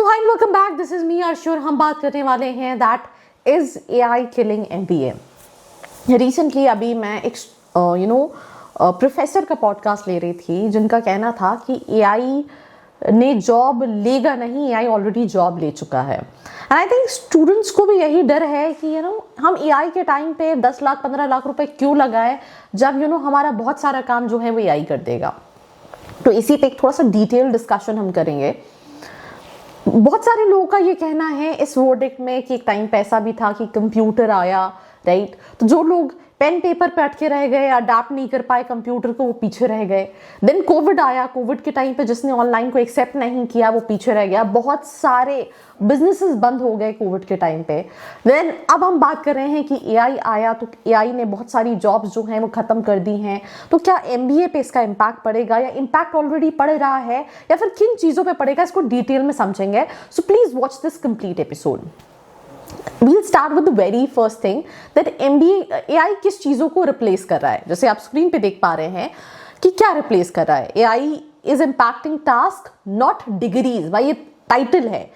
So hi welcome back, this is me Arshur. हम बात करने वाले हैं that is AI killing MBA. Recently अभी मैं एक प्रोफेसर का पॉडकास्ट ले रही थी जिनका कहना था कि एआई ने जॉब लेगा नहीं, एआई ऑलरेडी जॉब ले चुका है। एंड आई थिंक स्टूडेंट्स को भी यही डर है कि हम एआई के टाइम पे 10 लाख 15 लाख रुपए क्यों लगाए जब हमारा बहुत सारा काम जो है वो एआई कर देगा। तो इसी पे एक थोड़ा सा डिटेल डिस्कशन हम करेंगे। बहुत सारे लोगों का ये कहना है इस वर्डिक्ट में कि एक टाइम पे ऐसा भी था कि कंप्यूटर आया, राइट, तो जो लोग पेन पेपर पे अटके रह गए, अडाप्ट नहीं कर पाए कंप्यूटर को, वो पीछे रह गए। देन कोविड आया, कोविड के टाइम पे जिसने ऑनलाइन को एक्सेप्ट नहीं किया वो पीछे रह गया। बहुत सारे बिजनेसेस बंद हो गए कोविड के टाइम पे। देन अब हम बात कर रहे हैं कि एआई आया तो एआई ने बहुत सारी जॉब्स जो हैं वो खत्म कर दी हैं। तो क्या एमबीए पे इसका इम्पैक्ट पड़ेगा या इम्पैक्ट ऑलरेडी पड़ रहा है या फिर किन चीज़ों पे पड़ेगा, इसको डिटेल में समझेंगे। So please watch this complete episode. We'll start with the very first thing that MBA AI किस चीज़ों को रिप्लेस कर रहा है। जैसे आप स्क्रीन पे देख पा रहे हैं कि क्या रिप्लेस कर रहा है। AI is impacting task not degrees, भाई ये टाइटल है।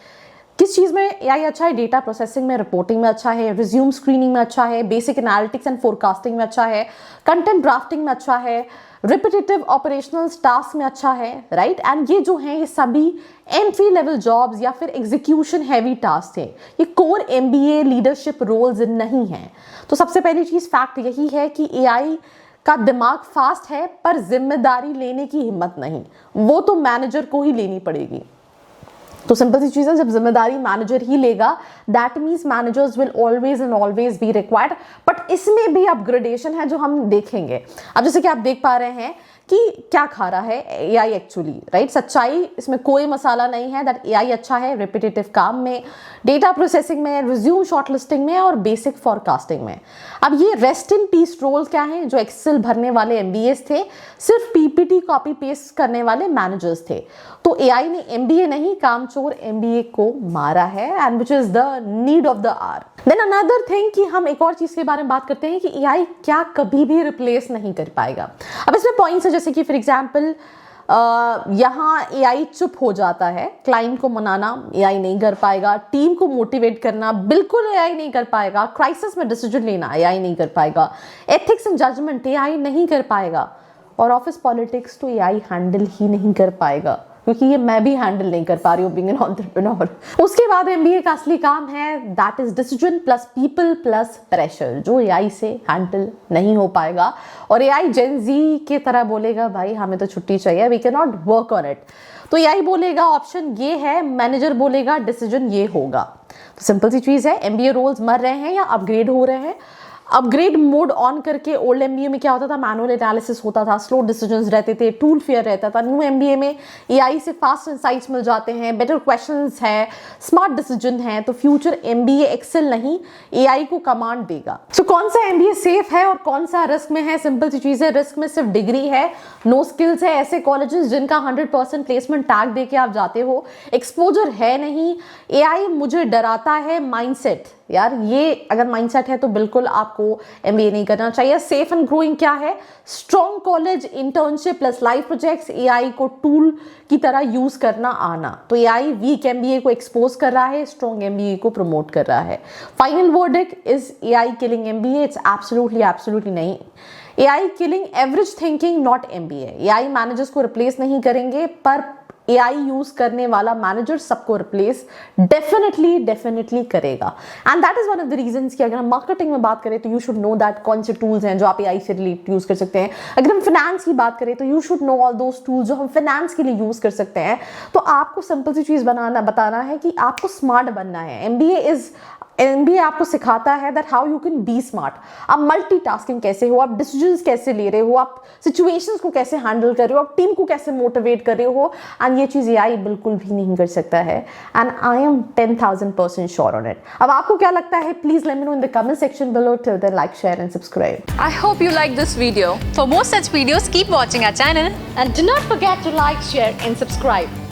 किस चीज़ में AI अच्छा है? डेटा प्रोसेसिंग में, रिपोर्टिंग में अच्छा है, रिज्यूम स्क्रीनिंग में अच्छा है, बेसिक एनालिटिक्स एंड फोरकास्टिंग में अच्छा है, कंटेंट ड्राफ्टिंग में अच्छा है, रिपीटेटिव ऑपरेशनल टास्क में अच्छा है, राइट। एंड ये जो हैं ये सभी एंट्री लेवल जॉब्स या फिर एग्जीक्यूशन हैवी टास्क हैं, ये कोर एमबीए लीडरशिप रोल्स नहीं हैं। तो सबसे पहली चीज़ फैक्ट यही है कि एआई का दिमाग फास्ट है पर जिम्मेदारी लेने की हिम्मत नहीं, वो तो मैनेजर को ही लेनी पड़ेगी। तो सिंपल सी चीज़ है, जब जिम्मेदारी मैनेजर ही लेगा that means managers will always and always be required. But इसमें भी अपग्रेडेशन है जो हम देखेंगे। अब जैसे कि आप देख पा रहे हैं कि क्या खा रहा है एआई एक्चुअली, राइट। सच्चाई इसमें कोई मसाला नहीं है दैट एआई अच्छा है रिपीटेटिव काम में, डेटा प्रोसेसिंग में, रिज्यूम शॉर्टलिस्टिंग में और बेसिक फॉरकास्टिंग में। अब ये रेस्ट इन पीस रोल्स क्या हैं? जो एक्सेल भरने वाले एमबीएस थे, सिर्फ पीपीटी कॉपी पेस्ट करने वाले मैनेजर्स थे। तो एआई ने एमबीए नहीं, कामचोर एमबीए को मारा है and which is the need of the hour. Then another thing कि हम एक और चीज के बारे में बात करते हैं कि एआई क्या कभी भी रिप्लेस नहीं कर पाएगा। अब इसमें पॉइंट्स है जैसे कि फॉर एग्जाम्पल यहाँ एआई चुप हो जाता है, क्लाइंट को मनाना एआई नहीं कर पाएगा, टीम को मोटिवेट करना बिल्कुल एआई नहीं कर पाएगा, क्राइसिस में डिसीजन लेना एआई नहीं कर पाएगा, एथिक्स एंड जजमेंट एआई नहीं कर पाएगा, और ऑफिस पॉलिटिक्स तो एआई हैंडल ही नहीं कर पाएगा, क्योंकि ये मैं भी हैंडल नहीं कर पा रही हूँ बीइंग एन एंटरप्रेन्योर। उसके बाद एमबीए का असली काम है that is decision plus people plus pressure, जो एआई से हैंडल नहीं हो पाएगा। और एआई जेन जी के तरह बोलेगा भाई हमें तो छुट्टी चाहिए, we can not work on it. तो एआई बोलेगा ऑप्शन ये है, मैनेजर बोलेगा डिसीजन ये होगा। तो सिंपल सी चीज़ है, एमबीए रोल्स मर रहे हैं या अपग्रेड हो रहे हैं। अपग्रेड मोड ऑन करके ओल्ड एमबीए में क्या होता था? मैनुअल एनालिसिस होता था, स्लो डिसीजंस रहते थे, टूल फेयर रहता था। न्यू एमबीए में एआई से फास्ट इंसाइट्स मिल जाते हैं, बेटर क्वेश्चंस है, स्मार्ट डिसीजन है। तो फ्यूचर एमबीए एक्सेल नहीं एआई को कमांड देगा। तो कौन सा एमबीए सेफ है और कौन सा रिस्क में है? सिंपल सी चीज है, रिस्क में सिर्फ डिग्री है, नो स्किल्स है। ऐसे कॉलेजेस जिनका 100% प्लेसमेंट टैग दे के आप जाते हो, एक्सपोजर है नहीं। एआई मुझे डराता है माइंडसेट, यार ये अगर माइंडसेट है तो बिल्कुल आपको एमबीए नहीं करना चाहिए। सेफ एंड ग्रोइंग क्या है? Strong college, internship plus live projects, AI को टूल की तरह यूज करना आना। तो एआई वीक एमबीए को एक्सपोज कर रहा है, स्ट्रॉन्ग एमबीए को प्रमोट कर रहा है। Final verdict, is AI killing MBA? It's absolutely नहीं। AI killing average thinking not MBA. AI managers को रिप्लेस नहीं करेंगे पर एआई यूज करने वाला मैनेजर सबको रिप्लेस डेफिनेटली करेगा। And that is one of the reasons कि अगर हम मार्केटिंग में बात करें तो यू शुड नो दैट कौन से टूल्स हैं जो आप एआई से रिलेट यूज कर सकते हैं। अगर हम फाइनेंस की बात करें तो you should know all those tools जो हम फाइनेंस के लिए यूज कर सकते हैं। तो आपको सिंपल सी चीज बताना है कि आपको स्मार्ट बनना है। एमबीए आपको सिखाता है that how you can be smart. आप मल्टीटास्किंग कैसे हो, आप डिसीजंस कैसे ले रहे हो, आप सिचुएशंस को कैसे हैंडल कर रहे हो, आप टीम को कैसे मोटिवेट कर रहे हो। एंड ये चीज़ एआई बिल्कुल भी नहीं कर सकता है। And I am 10,000% sure on it. अब आपको क्या लगता है? Please let me know in the comment section below. Till then like, share and subscribe. I hope you like this video. For more such videos, keep watching our channel And do not forget to like, share and subscribe.